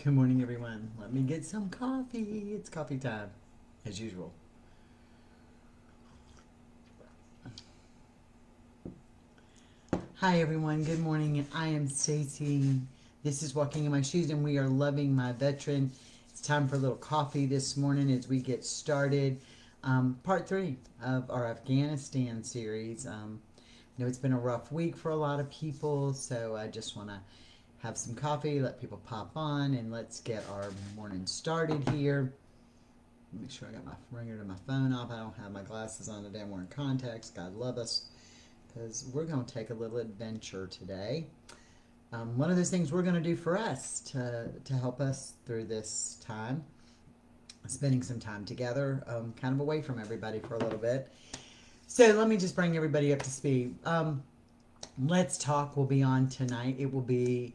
Good morning, everyone. Let me get some coffee. It's coffee time, as usual. Hi, everyone. Good morning. I am Stacy. This is Walking in My Shoes, and we are loving my veteran. It's time for a little coffee this morning as we get started. Part three of our Afghanistan series. It's been a rough week for a lot of people, so I just want to have some coffee, let people pop on, and let's get our morning started here. Make sure I got my ringer to my phone off. I don't have my glasses on today. I'm wearing contacts. God love us, because we're going to take a little adventure today. One of those things we're going to do for us to help us through this time, spending some time together, kind of away from everybody for a little bit. So let me just bring everybody up to speed. Let's Talk will be on tonight. It will be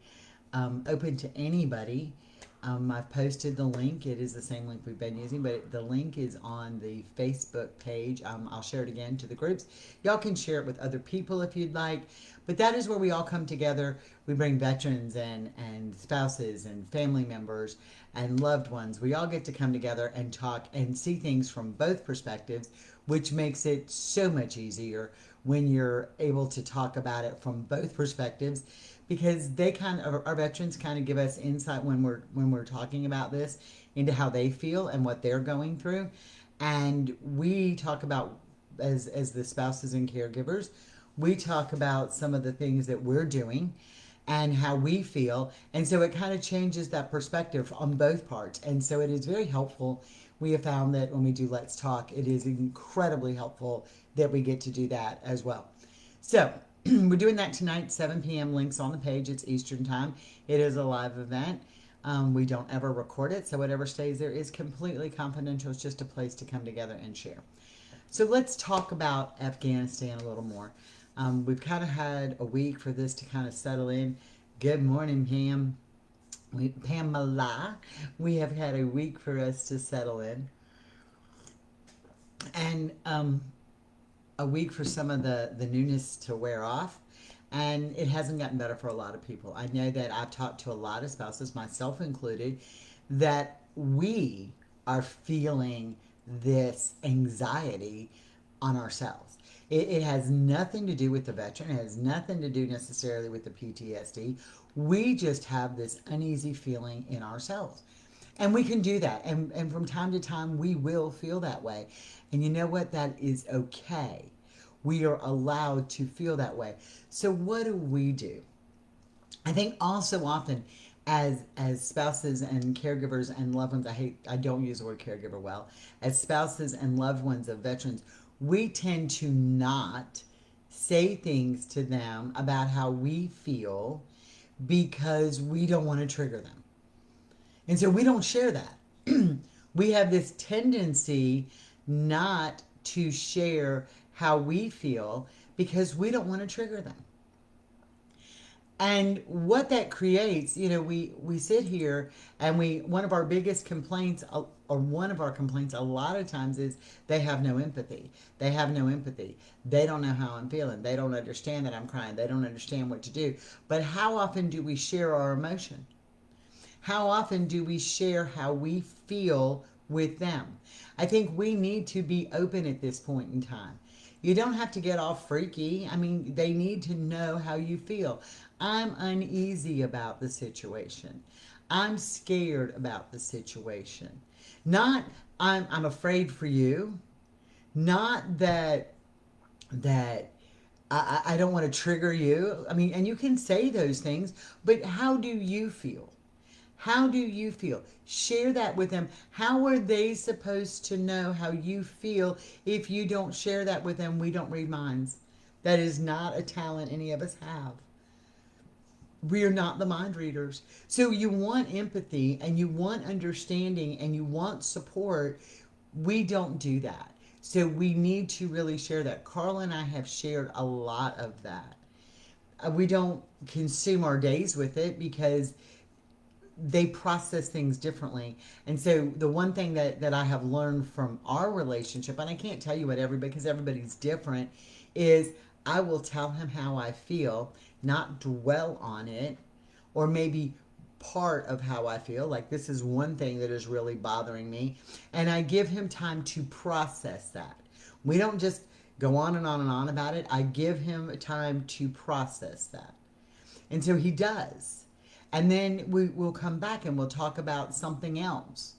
open to anybody. I've posted the link. It is the same link we've been using, but the link is on the Facebook page. I'll share it again to the groups. Y'all can share it with other people if you'd like. But that is where we all come together. We bring veterans and spouses and family members and loved ones. We all get to come together and talk and see things from both perspectives, which makes it so much easier when you're able to talk about it from both perspectives, because our veterans kind of give us insight when we're talking about this into how they feel and what they're going through, and we talk about, as the spouses and caregivers, we talk about some of the things that we're doing and how we feel, and so it kind of changes that perspective on both parts, and so it is very helpful. We have found that when we do Let's Talk, it is incredibly helpful that we get to do that as well. So we're doing that tonight, 7 p.m. Links on the page. It's Eastern time. It is a live event. We don't ever record it, so whatever stays there is completely confidential. It's just a place to come together and share. So let's talk about Afghanistan a little more. We've kind of had a week for this to kind of settle in. Good morning, Pam. Pamela. We have had a week for us to settle in. And a week for some of the newness to wear off. And it hasn't gotten better for a lot of people. I know that I've talked to a lot of spouses, myself included, that we are feeling this anxiety on ourselves. It has nothing to do with the veteran. It has nothing to do necessarily with the PTSD. We just have this uneasy feeling in ourselves. And we can do that. And from time to time, we will feel that way. And you know what? That is okay. We are allowed to feel that way. So what do? I think also often as spouses and caregivers and loved ones, I don't use the word caregiver well, as spouses and loved ones of veterans, we tend to not say things to them about how we feel because we don't want to trigger them. And so we don't share that. We have this tendency not to share how we feel because we don't want to trigger them. And what that creates, we sit here and one of our biggest complaints, or one of our complaints a lot of times, is they have no empathy. They have no empathy. They don't know how I'm feeling. They don't understand that I'm crying. They don't understand what to do. But how often do we share our emotion? How often do we share how we feel with them? I think we need to be open at this point in time. You don't have to get all freaky. I mean, they need to know how you feel. I'm uneasy about the situation. I'm scared about the situation. Not I'm afraid for you. Not that I don't want to trigger you. I mean, and you can say those things, but how do you feel? How do you feel? Share that with them. How are they supposed to know how you feel if you don't share that with them? We don't read minds. That is not a talent any of us have. We are not the mind readers. So you want empathy and you want understanding and you want support. We don't do that. So we need to really share that. Carl and I have shared a lot of that. We don't consume our days with it because they process things differently. And so the one thing that I have learned from our relationship, and I can't tell you what because everybody's different, is I will tell him how I feel, not dwell on it, or maybe part of how I feel. Like, this is one thing that is really bothering me. And I give him time to process that. We don't just go on and on and on about it. I give him time to process that. And so he does. And then we'll come back and we'll talk about something else.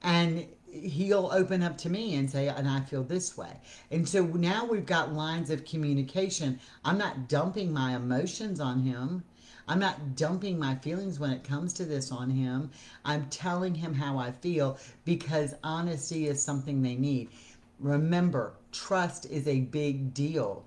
And he'll open up to me and say, and I feel this way. And so now we've got lines of communication. I'm not dumping my emotions on him. I'm not dumping my feelings when it comes to this on him. I'm telling him how I feel, because honesty is something they need. Remember, trust is a big deal.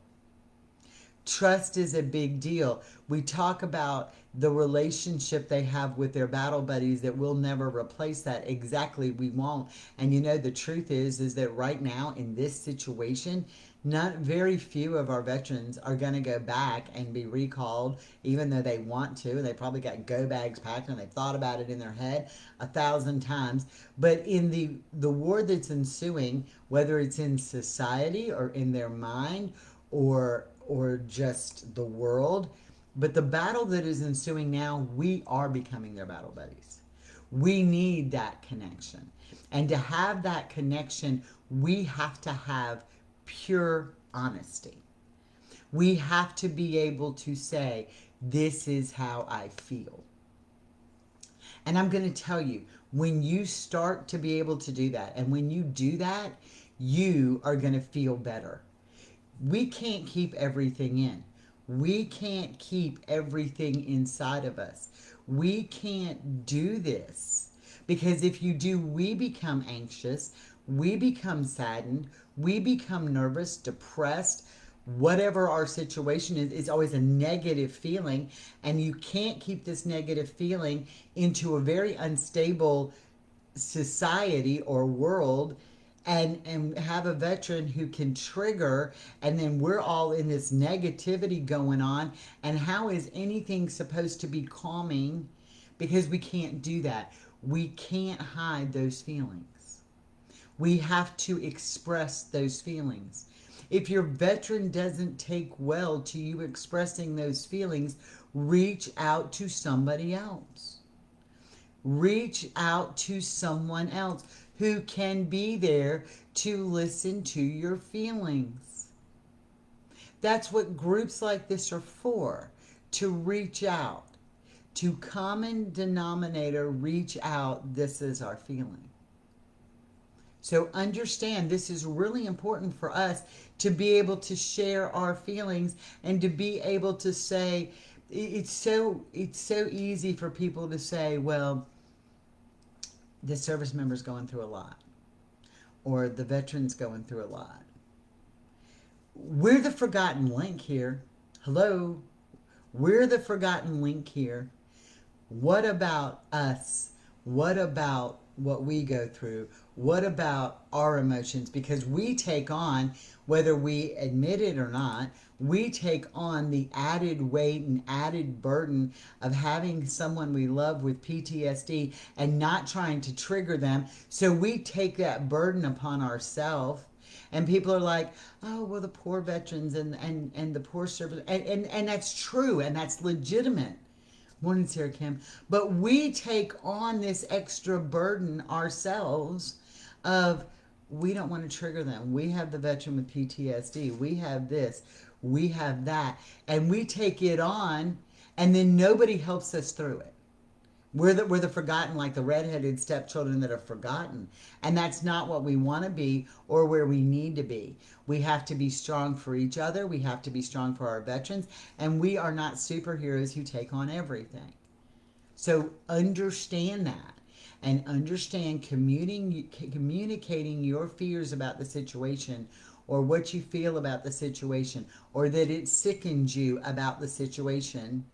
Trust is a big deal. We talk about the relationship they have with their battle buddies, that we'll never replace that. Exactly, we won't. And you know, the truth is that right now in this situation, not very few of our veterans are going to go back and be recalled, even though they want to. They probably got go bags packed and they've thought about it in their head 1,000 times. But in the war that's ensuing, whether it's in society or in their mind or just the world, but the battle that is ensuing now, we are becoming their battle buddies. We need that connection. And to have that connection, we have to have pure honesty. We have to be able to say, this is how I feel. And I'm going to tell you, when you start to be able to do that, and when you do that, you are going to feel better. We can't keep everything in. We can't keep everything inside of us. We can't do this, because if you do, we become anxious, we become saddened, we become nervous, depressed. Whatever our situation is, it's always a negative feeling, and you can't keep this negative feeling into a very unstable society or world, and have a veteran who can trigger, and then we're all in this negativity going on. And how is anything supposed to be calming? Because we can't do that. We can't hide those feelings. We have to express those feelings. If your veteran doesn't take well to you expressing those feelings, reach out to somebody else. Reach out to someone else who can be there to listen to your feelings. That's what groups like this are for, to reach out. To common denominator, reach out, this is our feeling. So understand, this is really important for us to be able to share our feelings and to be able to say, it's so easy for people to say, well, the service member's going through a lot, or the veteran's going through a lot. We're the forgotten link here. Hello? We're the forgotten link here. What about us? What about what we go through? What about our emotions? Because we take on, whether we admit it or not, we take on the added weight and added burden of having someone we love with PTSD and not trying to trigger them. So we take that burden upon ourselves. And people are like, oh, well, the poor veterans and the poor service. And that's true, and that's legitimate. Morning, Sarah Kim. But we take on this extra burden ourselves of, we don't want to trigger them. We have the veteran with PTSD. We have this. We have that. And we take it on, and then nobody helps us through it. We're the forgotten, like the redheaded stepchildren that are forgotten. And that's not what we want to be or where we need to be. We have to be strong for each other. We have to be strong for our veterans. And we are not superheroes who take on everything. So understand that. And understand communicating your fears about the situation, or what you feel about the situation, or that it sickens you about the situation.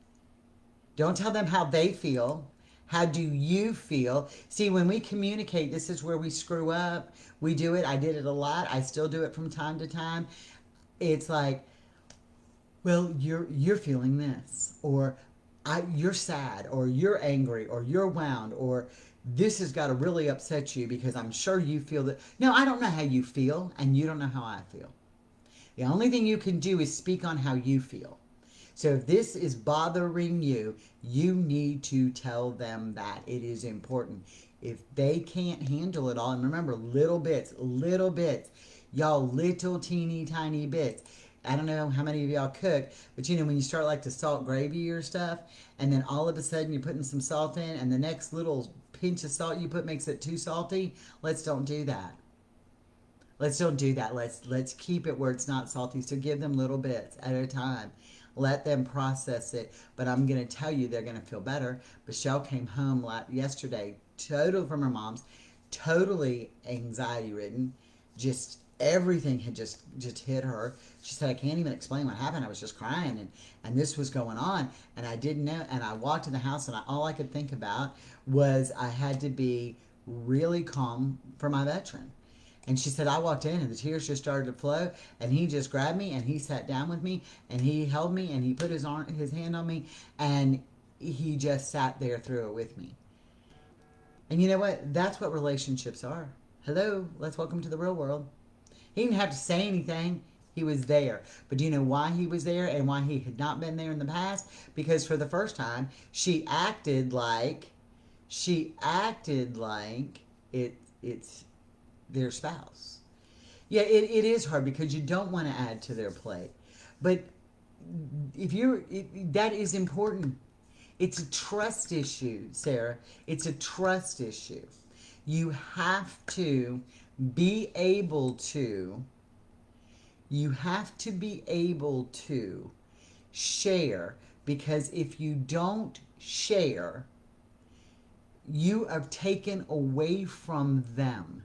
Don't tell them how they feel. How do you feel? See, when we communicate, this is where we screw up. We do it. I did it a lot. I still do it from time to time. It's like, well, you're feeling this, or you're sad, or you're angry, or you're wound, or this has got to really upset you because I'm sure you feel that. No, I don't know how you feel, and you don't know how I feel. The only thing you can do is speak on how you feel. So if this is bothering you, you need to tell them that it is important. If they can't handle it all, and remember, little bits, y'all, little teeny tiny bits. I don't know how many of y'all cook, but you know, when you start like to salt gravy or stuff, and then all of a sudden you're putting some salt in, and the next little pinch of salt you put makes it too salty, let's don't do that. Let's don't do that. Let's keep it where it's not salty. So give them little bits at a time. Let them process it. But I'm going to tell you they're going to feel better. Michelle came home yesterday, total from her mom's, totally anxiety ridden. Just everything had just hit her. She said, I can't even explain what happened. I was just crying and this was going on and I didn't know. And I walked in the house and all I could think about was I had to be really calm for my veteran. And she said, I walked in and the tears just started to flow and he just grabbed me and he sat down with me and he held me and he put his hand on me and he just sat there through it with me. And you know what? That's what relationships are. Hello, let's welcome to the real world. He didn't have to say anything. He was there. But do you know why he was there and why he had not been there in the past? Because for the first time, she acted like it's their spouse. Yeah, it is hard because you don't want to add to their plate. But that is important. It's a trust issue, Sarah. It's a trust issue. You have to be able to share, because if you don't share, you are taken away from them.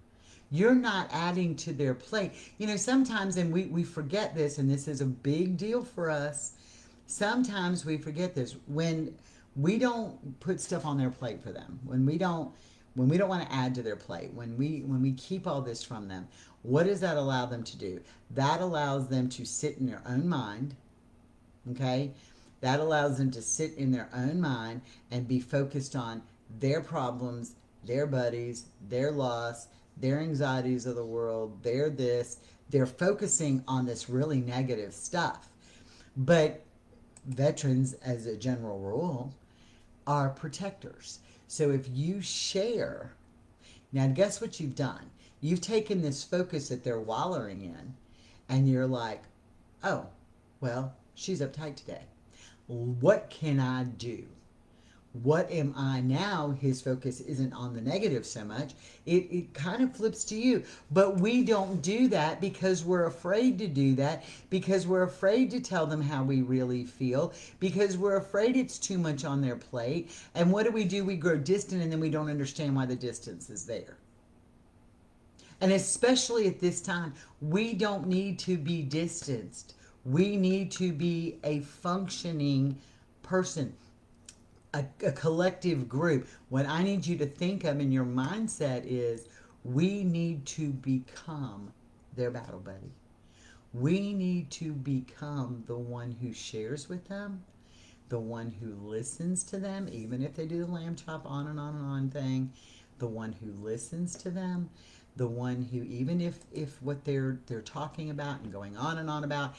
You're not adding to their plate. You know, sometimes, and we forget this, and this is a big deal for us, sometimes we forget this. When we don't put stuff on their plate for them, when we don't want to add to their plate, when we keep all this from them, what does that allow them to do? That allows them to sit in their own mind, okay? That allows them to sit in their own mind and be focused on their problems, their buddies, their loss, their anxieties of the world, their this. They're focusing on this really negative stuff. But veterans, as a general rule, are protectors. So if you share, now guess what you've done? You've taken this focus that they're wallowing in, and you're like, oh, well, she's uptight today. What can I do? What am I now? His focus isn't on the negative so much. It kind of flips to you. But we don't do that because we're afraid to do that, because we're afraid to tell them how we really feel, because we're afraid it's too much on their plate. And what do? We grow distant, and then we don't understand why the distance is there. And especially at this time, we don't need to be distanced. We need to be a functioning person. A collective group. What I need you to think of in your mindset is we need to become their battle buddy. We need to become the one who shares with them, the one who listens to them, even if they do the lamb chop on and on thing, the one who listens to them, the one who, even if what they're talking about and going on and on about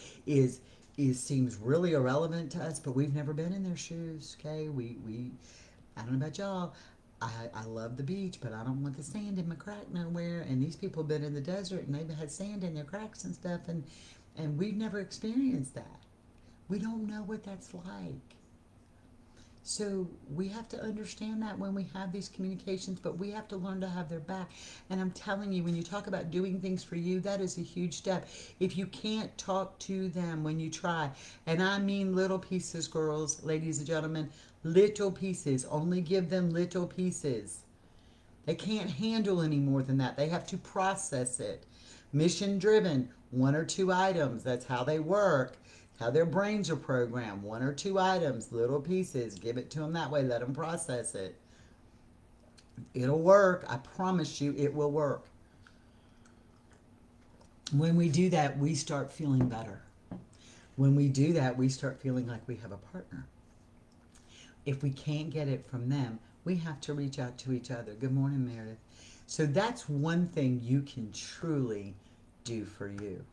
seems really irrelevant to us, but we've never been in their shoes, okay? I don't know about y'all, I love the beach, but I don't want the sand in my crack nowhere, and these people have been in the desert, and they've had sand in their cracks and stuff, and we've never experienced that. We don't know what that's like. So we have to understand that when we have these communications, but we have to learn to have their back. And I'm telling you, when you talk about doing things for you, that is a huge step. If you can't talk to them when you try, and I mean little pieces, girls, ladies and gentlemen, little pieces. Only give them little pieces. They can't handle any more than that. They have to process it. Mission driven, 1 or 2 items. That's how they work. How their brains are programmed. 1 or 2 items, little pieces. Give it to them that way. Let them process it. It'll work. I promise you it will work. When we do that, we start feeling better. When we do that, we start feeling like we have a partner. If we can't get it from them, we have to reach out to each other. Good morning, Meredith. So that's one thing you can truly do for you.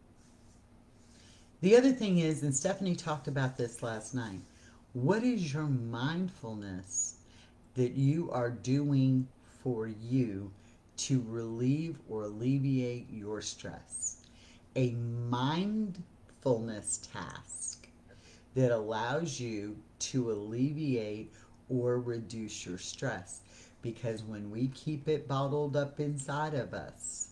The other thing is, and Stephanie talked about this last night, what is your mindfulness that you are doing for you to relieve or alleviate your stress? A mindfulness task that allows you to alleviate or reduce your stress. Because when we keep it bottled up inside of us,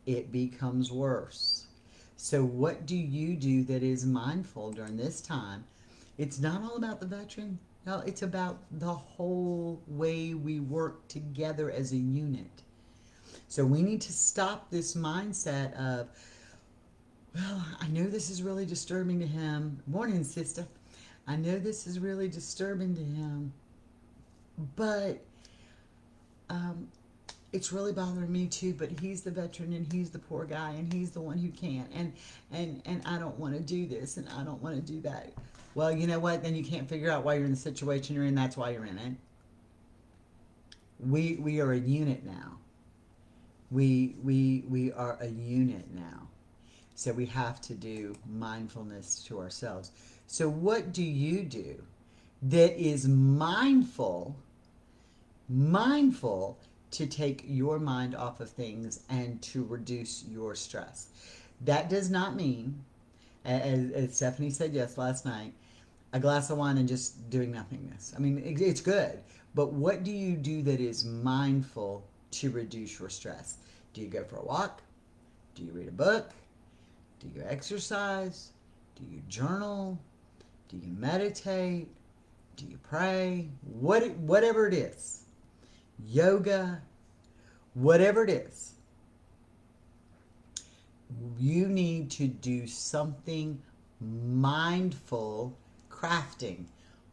it becomes worse. So, what do you do that is mindful during this time? It's not all about the veteran. No, it's about the whole way we work together as a unit. So, we need to stop this mindset of, well, I know this is really disturbing to him. Morning, sister. I know this is really disturbing to him, but um, it's really bothering me too. But he's the veteran and he's the poor guy and he's the one who can't. And I don't want to do this and I don't want to do that. Well, you know what? Then you can't figure out why you're in the situation you're in. That's why you're in it. We are a unit now. We are a unit now. So we have to do mindfulness to ourselves. So what do you do that is mindful to take your mind off of things and to reduce your stress? That does not mean, as Stephanie said yes last night, a glass of wine and just doing nothingness. I mean, it's good, but what do you do that is mindful to reduce your stress? Do you go for a walk? Do you read a book? Do you exercise? Do you journal? Do you meditate? Do you pray? Whatever it is, yoga, whatever it is, you need to do something mindful, crafting,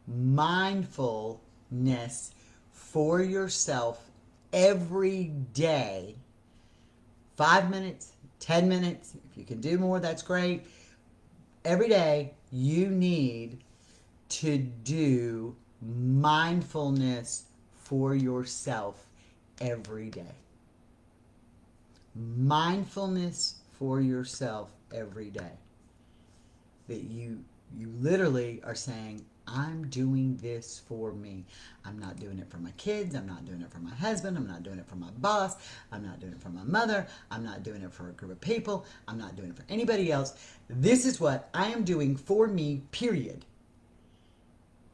mindfulness for yourself every day. 5 minutes, 10 minutes, if you can do more, that's great. Every day, you need to do mindfulness for yourself every day. Mindfulness for yourself every day. That you literally are saying, I'm doing this for me. I'm not doing it for my kids. I'm not doing it for my husband. I'm not doing it for my boss. I'm not doing it for my mother. I'm not doing it for a group of people. I'm not doing it for anybody else. This is what I am doing for me, period.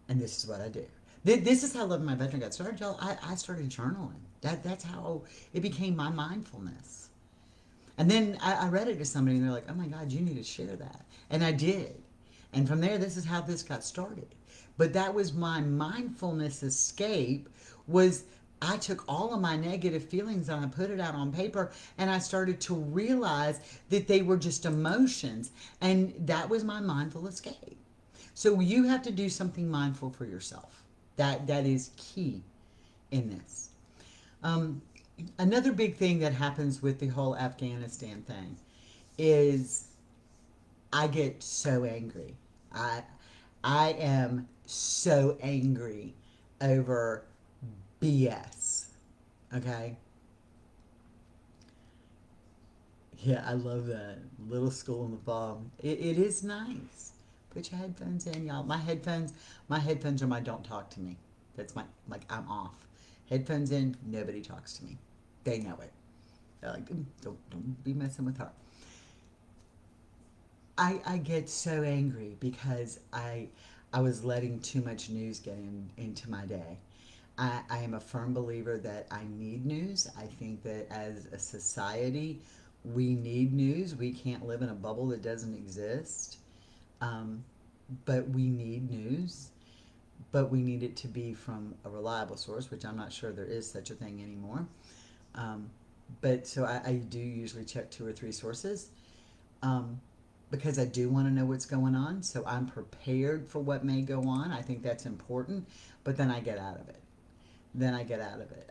And this is what I do. This is how Loving My Veteran got started, y'all. I started journaling. That's how it became my mindfulness. And then I read it to somebody and they're like, oh my God, you need to share that. And I did. And from there, this is how this got started. But that was my mindfulness escape, was I took all of my negative feelings and I put it out on paper and I started to realize that they were just emotions. And that was my mindful escape. So you have to do something mindful for yourself. That is key in this. Another big thing that happens with the whole Afghanistan thing is I get so angry. I am so angry over BS. Okay? Yeah, I love that. Little school in the fall. It is nice. Put your headphones in, y'all. My headphones are my don't talk to me. That's my, like, I'm off. Headphones in, nobody talks to me. They know it. They're like, don't be messing with her. I get so angry because I was letting too much news get into my day. I am a firm believer that I need news. I think that as a society, we need news. We can't live in a bubble that doesn't exist. But we need news. But we need it to be from a reliable source, which I'm not sure there is such a thing anymore. But so I do usually check 2 or 3 sources. Because I do want to know what's going on, so I'm prepared for what may go on. I think that's important, but then I get out of it.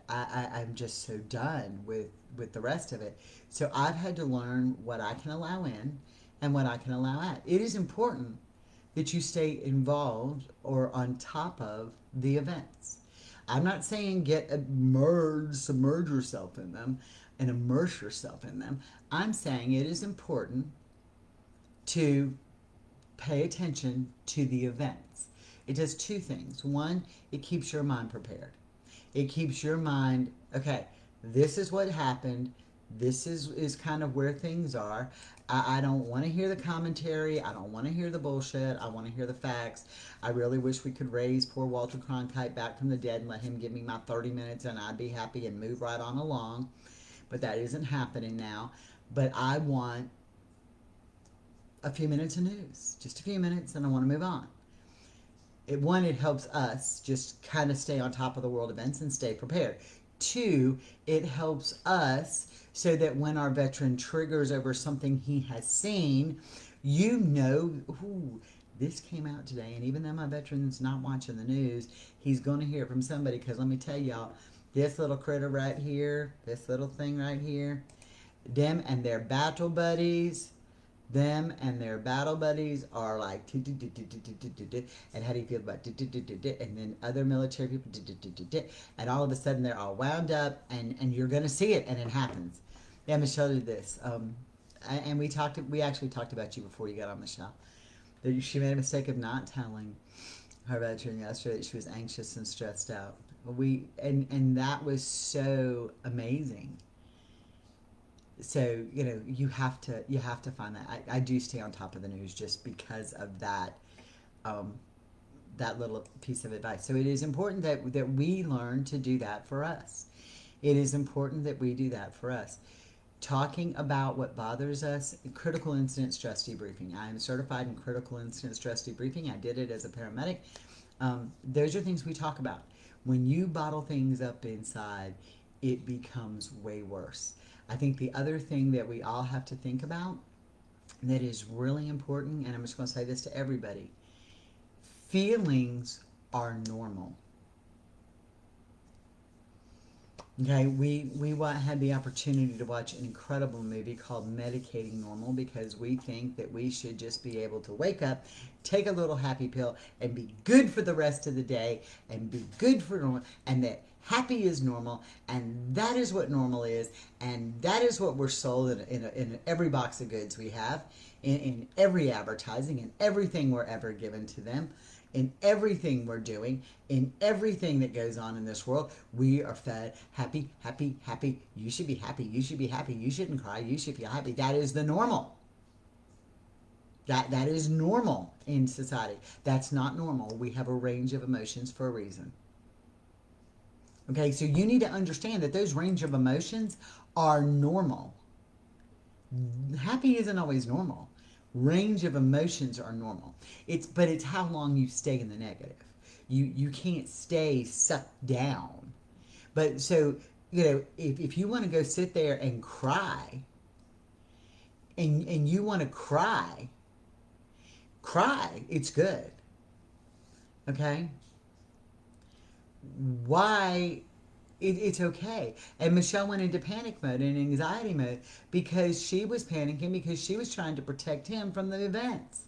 I'm just so done with the rest of it. So I've had to learn what I can allow in and what I can allow out. It is important that you stay involved or on top of the events. I'm not saying submerge yourself in them and immerse yourself in them. I'm saying it is important to pay attention to the events. It does two things. One, it keeps your mind prepared. It keeps your mind, okay, this is what happened. This is kind of where things are. I don't want to hear the commentary. I don't want to hear the bullshit. I want to hear the facts. I really wish we could raise poor Walter Cronkite back from the dead and let him give me my 30 minutes and I'd be happy and move right on along. But that isn't happening now. But I want a few minutes of news, just a few minutes, and I want to move on. It helps us just kind of stay on top of the world events and stay prepared. Two, it helps us so that when our veteran triggers over something he has seen, you know, ooh, this came out today, and even though my veteran's not watching the news, he's going to hear it from somebody, because let me tell y'all, this little critter right here, this little thing right here, them and their battle buddies are like, and how do you feel about, and then other military people, and all of a sudden they're all wound up, and you're going to see it, and it happens. Yeah, Michelle did this. And we actually talked about you before you got on, Michelle. That she made a mistake of not telling her veteran yesterday that she was anxious and stressed out. And that was so amazing. So, you know, you have to find that. I do stay on top of the news just because of that that little piece of advice. So it is important that we learn to do that for us. It is important that we do that for us. Talking about what bothers us, critical incident stress debriefing. I am certified in critical incident stress debriefing. I did it as a paramedic. Those are things we talk about. When you bottle things up inside, it becomes way worse. I think the other thing that we all have to think about that is really important, and I'm just going to say this to everybody, feelings are normal. Okay, we had the opportunity to watch an incredible movie called Medicating Normal because we think that we should just be able to wake up, take a little happy pill, and be good for the rest of the day, and be good for normal, and that happy is normal, and that is what normal is, and that is what we're sold in every box of goods we have, in every advertising, in everything we're ever given to them. In everything we're doing, in everything that goes on in this world, we are fed happy, happy, happy. You should be happy. You should be happy. You shouldn't cry. You should feel happy. That is the normal. That is normal in society. That's not normal. We have a range of emotions for a reason. Okay, so you need to understand that those range of emotions are normal. Happy isn't always normal. Range of emotions are normal. But it's how long you stay in the negative. You can't stay sucked down. But so, you know, if you want to go sit there and cry, and you want to cry, it's good. Okay? Why? It's okay. And Michelle went into panic mode and anxiety mode because she was panicking because she was trying to protect him from the events.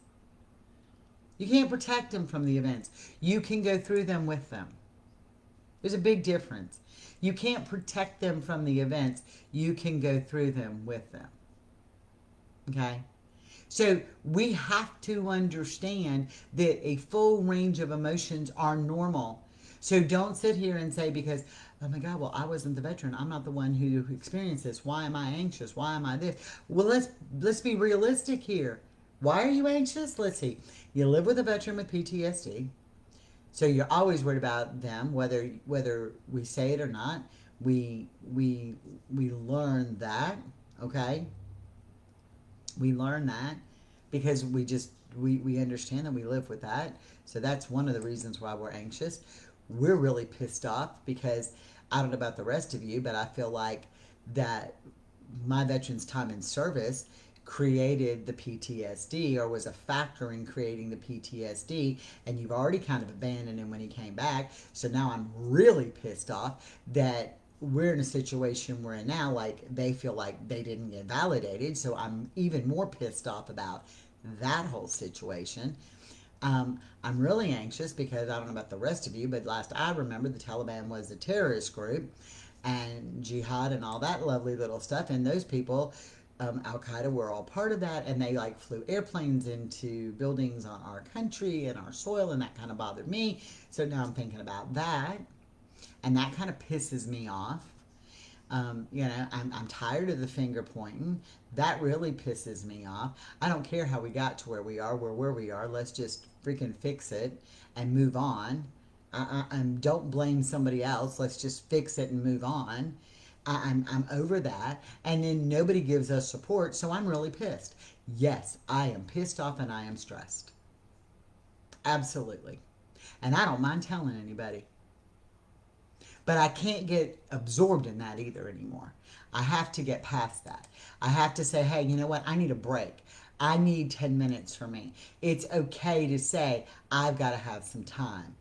You can't protect him from the events. You can go through them with them. There's a big difference. You can't protect them from the events. You can go through them with them. Okay? So we have to understand that a full range of emotions are normal. So don't sit here and say, because, oh my God, well, I wasn't the veteran. I'm not the one who experienced this. Why am I anxious? Why am I this? Well, let's be realistic here. Why are you anxious? Let's see. You live with a veteran with PTSD. So you're always worried about them, whether we say it or not. We learn that, okay? We learn that because we understand that we live with that. So that's one of the reasons why we're anxious. We're really pissed off because I don't know about the rest of you, but I feel like that my veteran's time in service created the PTSD or was a factor in creating the PTSD, and you've already kind of abandoned him when he came back. So now I'm really pissed off that we're in a situation we're in now, like they feel like they didn't get validated. So I'm even more pissed off about that whole situation. I'm really anxious because I don't know about the rest of you, but last I remember, the Taliban was a terrorist group and jihad and all that lovely little stuff. And those people Al Qaeda were all part of that, and they like flew airplanes into buildings on our country and our soil, and that kind of bothered me. So now I'm thinking about that, and that kind of pisses me off. I'm tired of the finger pointing. That really pisses me off. I don't care how we got to where we are. We're where we are. Let's just freaking fix it and move on. Don't blame somebody else. Let's just fix it and move on. I'm over that. And then nobody gives us support, so I'm really pissed. Yes, I am pissed off and I am stressed. Absolutely. And I don't mind telling anybody. But I can't get absorbed in that either anymore. I have to get past that. I have to say, hey, you know what? I need a break. I need 10 minutes for me. It's okay to say, I've got to have some time.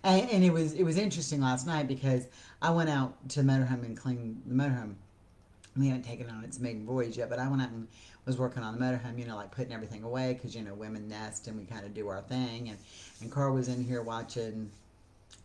And it was interesting last night because I went out to the motorhome and cleaned the motorhome. We haven't taken it on its maiden voyage yet, but I went out and was working on the motorhome, like putting everything away because, women nest and we kind of do our thing. And Carl was in here watching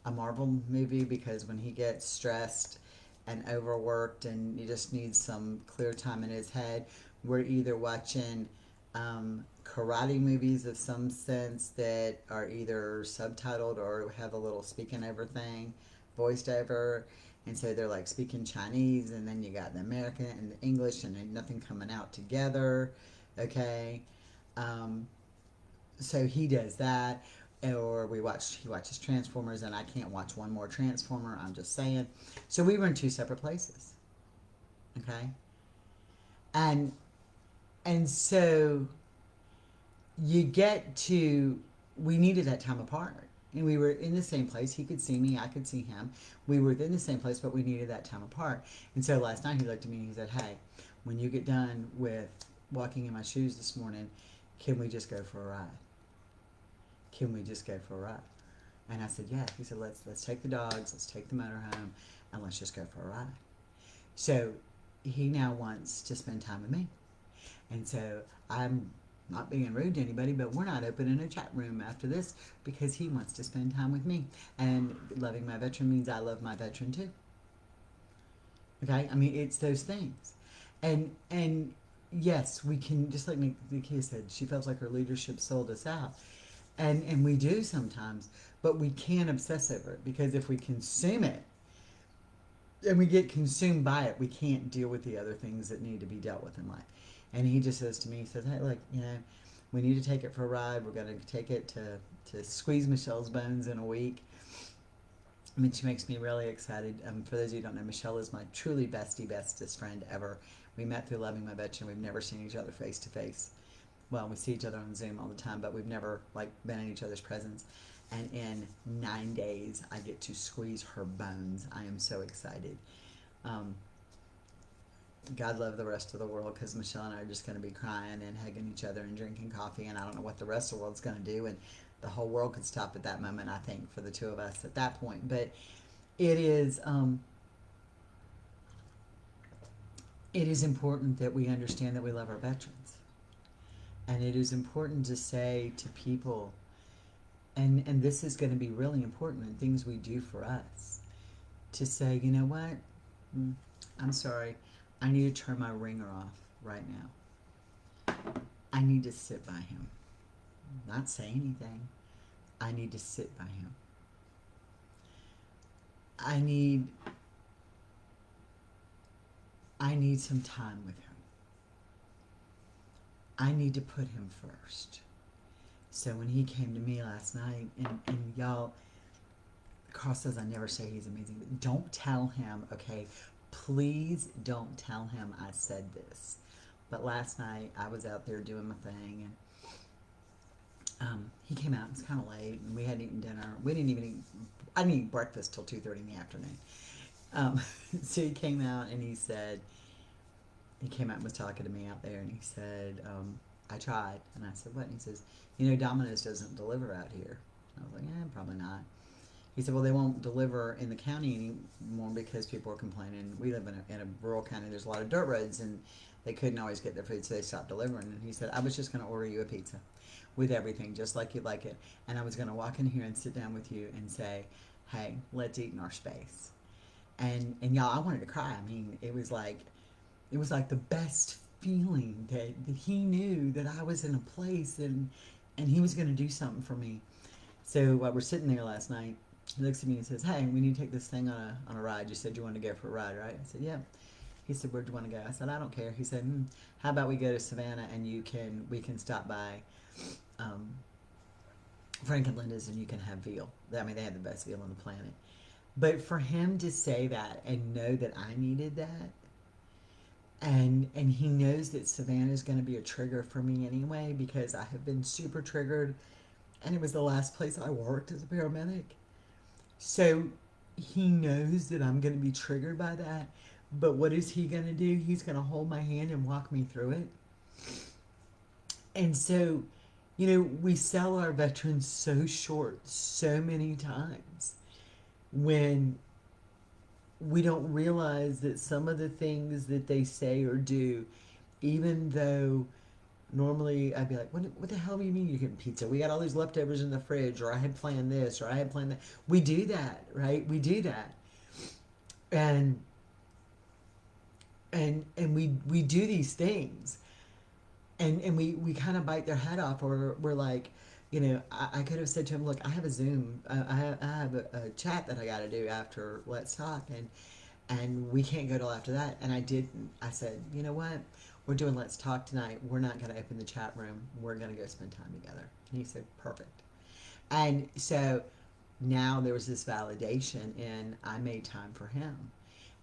a Marvel movie because when he gets stressed and overworked and he just needs some clear time in his head, we're either watching karate movies of some sense that are either subtitled or have a little speaking over thing, voiced over. And so they're like speaking Chinese, and then you got the American and the English, and then nothing coming out together. Okay. So he does that. Or he watches Transformers, and I can't watch one more Transformer. I'm just saying. So we were in two separate places. Okay. And so you get to, we needed that time apart. And we were in the same place. He could see me, I could see him. We were in the same place, but we needed that time apart. And so last night he looked at me and he said, hey, when you get done with walking in my shoes this morning, can we just go for a ride? Can we just go for a ride? And I said, yeah. He said, let's take the dogs, let's take the motorhome, and let's just go for a ride. So he now wants to spend time with me. And so I'm not being rude to anybody, but we're not opening a chat room after this because he wants to spend time with me. And loving my veteran means I love my veteran too. Okay? I mean, it's those things. And yes, we can, just like Nikia said, she feels like her leadership sold us out. And we do sometimes, but we can't obsess over it because if we consume it and we get consumed by it, we can't deal with the other things that need to be dealt with in life. And he just says to me, he says, hey, look, we need to take it for a ride. We're going to take it to squeeze Michelle's bones in a week. I mean, she makes me really excited. For those of you who don't know, Michelle is my truly bestest friend ever. We met through Loving My Veteran. We've never seen each other face to face. Well, we see each other on Zoom all the time, but we've never been in each other's presence. And in 9 days, I get to squeeze her bones. I am so excited. God love the rest of the world because Michelle and I are just going to be crying and hugging each other and drinking coffee, and I don't know what the rest of the world's going to do, and the whole world could stop at that moment, I think, for the two of us at that point. But it is important that we understand that we love our veterans. And it is important to say to people, and this is going to be really important in things we do for us, to say, you know what, I'm sorry, I need to turn my ringer off right now. I need to sit by him. Not say anything. I need to sit by him. I need some time with him. I need to put him first. So when he came to me last night, and y'all, Carl says I never say he's amazing, but don't tell him, okay? Please don't tell him I said this. But last night I was out there doing my thing, and he came out. It was kind of late, and we hadn't eaten dinner. We didn't even eat. I didn't eat breakfast till 2:30 in the afternoon. So he came out and he said, he came out and was talking to me out there, and he said, I tried. And I said, what? And he says, Dominos doesn't deliver out here. I was like, probably not. He said, well, they won't deliver in the county anymore because people are complaining. We live in a rural county. There's a lot of dirt roads, and they couldn't always get their food, so they stopped delivering. And he said, I was just going to order you a pizza with everything, just like you'd like it. And I was going to walk in here and sit down with you and say, hey, let's eat in our space. And y'all, I wanted to cry. I mean, it was like, it was like the best feeling that he knew that I was in a place and he was going to do something for me. So while we're sitting there last night, he looks at me and says, "Hey, we need to take this thing on a ride. You said you wanted to go for a ride, right?" I said, "Yeah." He said, "Where do you want to go?" I said, "I don't care." He said, "How about we go to Savannah and we can stop by um, Frank and Linda's and you can have veal." I mean, they have the best veal on the planet. But for him to say that and know that I needed that, and he knows that Savannah is going to be a trigger for me anyway because I have been super triggered, and it was the last place I worked as a paramedic. So he knows that I'm going to be triggered by that. But what is he going to do? He's going to hold my hand and walk me through it. And so, we sell our veterans so short so many times when we don't realize that some of the things that they say or do, even though normally I'd be like, what the hell do you mean you're getting pizza? We got all these leftovers in the fridge, or I had planned this, or I had planned that. We do that, right? We do that. And we do these things, and we kind of bite their head off, or we're like, I could have said to him, "Look, I have a Zoom, I have a chat that I got to do after Let's Talk, and we can't go till after that." And I didn't. I said, "You know what? We're doing Let's Talk tonight. We're not going to open the chat room. We're going to go spend time together." And he said, "Perfect." And so now there was this validation, and I made time for him.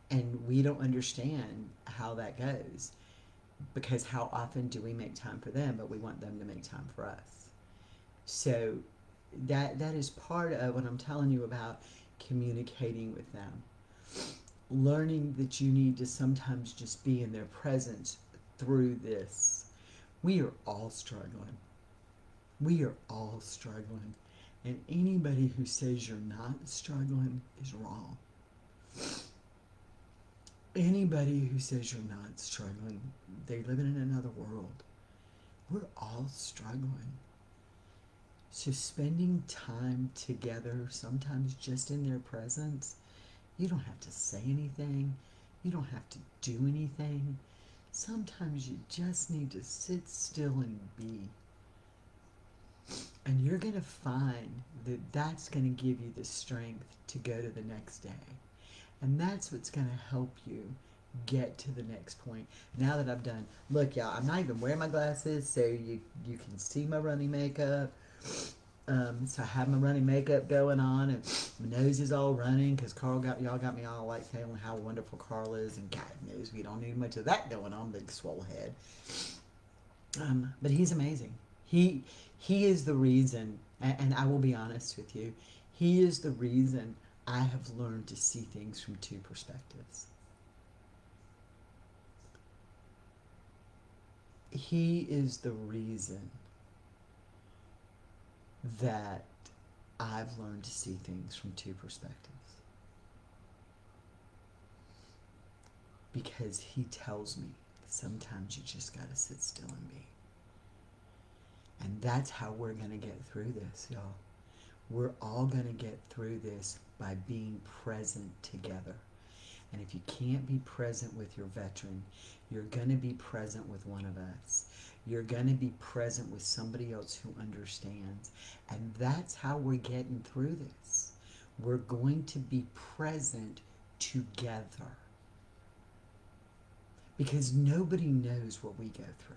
And we don't understand how that goes, because how often do we make time for them, but we want them to make time for us? So that is part of what I'm telling you about communicating with them. Learning that you need to sometimes just be in their presence through this. We are all struggling. We are all struggling. And anybody who says you're not struggling is wrong. Anybody who says you're not struggling, they're living in another world. We're all struggling. So spending time together, sometimes just in their presence, you don't have to say anything. You don't have to do anything. Sometimes you just need to sit still and be. And you're going to find that that's going to give you the strength to go to the next day. And that's what's going to help you get to the next point. Now that I'm done, look, y'all, I'm not even wearing my glasses, so you can see my running makeup. So I have my running makeup going on, and my nose is all running because y'all got me all like telling how wonderful Carl is, and God knows we don't need much of that going on, big swole head. But he's amazing. He is the reason, and I will be honest with you, he is the reason I have learned to see things from two perspectives. He is the reason that I've learned to see things from two perspectives. Because he tells me sometimes you just got to sit still and be. And that's how we're going to get through this, y'all. We're all going to get through this by being present together. And if you can't be present with your veteran, you're going to be present with one of us. You're going to be present with somebody else who understands. And that's how we're getting through this. We're going to be present together. Because nobody knows what we go through.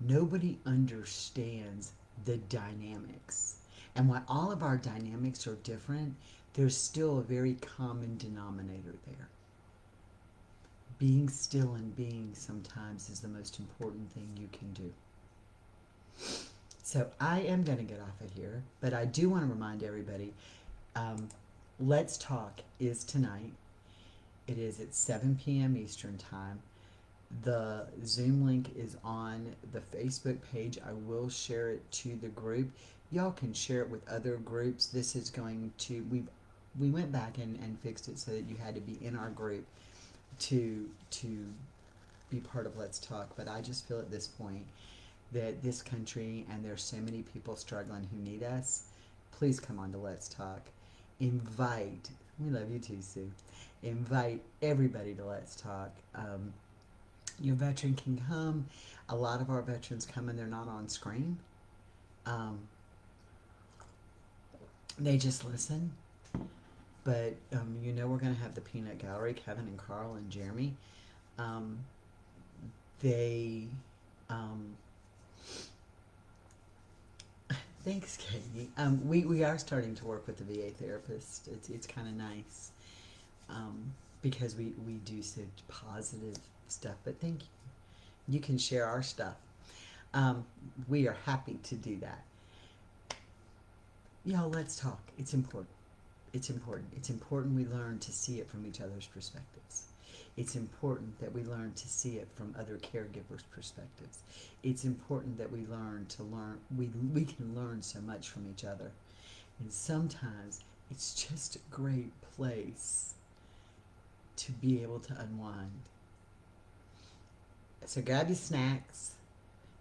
Nobody understands the dynamics. And while all of our dynamics are different, there's still a very common denominator there. Being still and being sometimes is the most important thing you can do. So I am going to get off of here, but I do want to remind everybody, Let's Talk is tonight. It is at 7 p.m. Eastern Time. The Zoom link is on the Facebook page. I will share it to the group. Y'all can share it with other groups. This is going to, we went back and fixed it so that you had to be in our group to be part of Let's Talk. But I just feel at this point that this country, and there's so many people struggling who need us, please come on to Let's Talk. Invite, we love you too, Sue. Invite everybody to Let's Talk. Your veteran can come. A lot of our veterans come and they're not on screen. Um, they just listen. But we're going to have the Peanut Gallery, Kevin and Carl and Jeremy. Um, they, um, thanks, Katie. We are starting to work with the VA therapist. It's kind of nice because we do such positive stuff. But thank you. You can share our stuff. We are happy to do that. Y'all, let's talk. It's important. It's important. It's important we learn to see it from each other's perspectives. It's important that we learn to see it from other caregivers' perspectives. It's important that we learn. We can learn so much from each other. And sometimes it's just a great place to be able to unwind. So grab your snacks,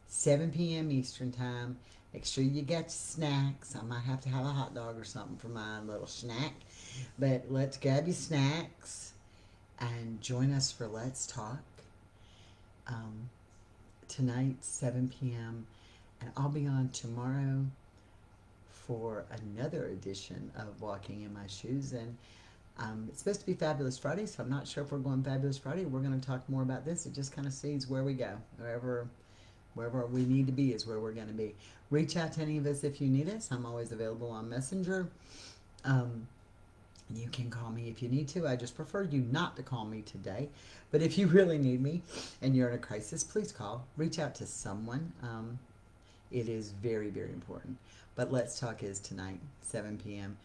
7 p.m. Eastern time. Make sure you get your snacks. I might have to have a hot dog or something for my little snack. But let's grab your snacks and join us for Let's Talk. Tonight, 7 p.m. And I'll be on tomorrow for another edition of Walking in My Shoes. And it's supposed to be Fabulous Friday, so I'm not sure if we're going Fabulous Friday. We're going to talk more about this. It just kind of sees where we go. Wherever we need to be is where we're going to be. Reach out to any of us if you need us. I'm always available on Messenger. You can call me if you need to. I just prefer you not to call me today. But if you really need me and you're in a crisis, please call. Reach out to someone. It is very, very important. But Let's Talk is tonight, 7 p.m.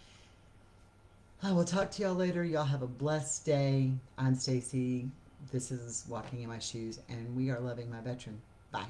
I will talk to y'all later. Y'all have a blessed day. I'm Stacy. This is Walking in My Shoes, and we are loving my veteran. Bye.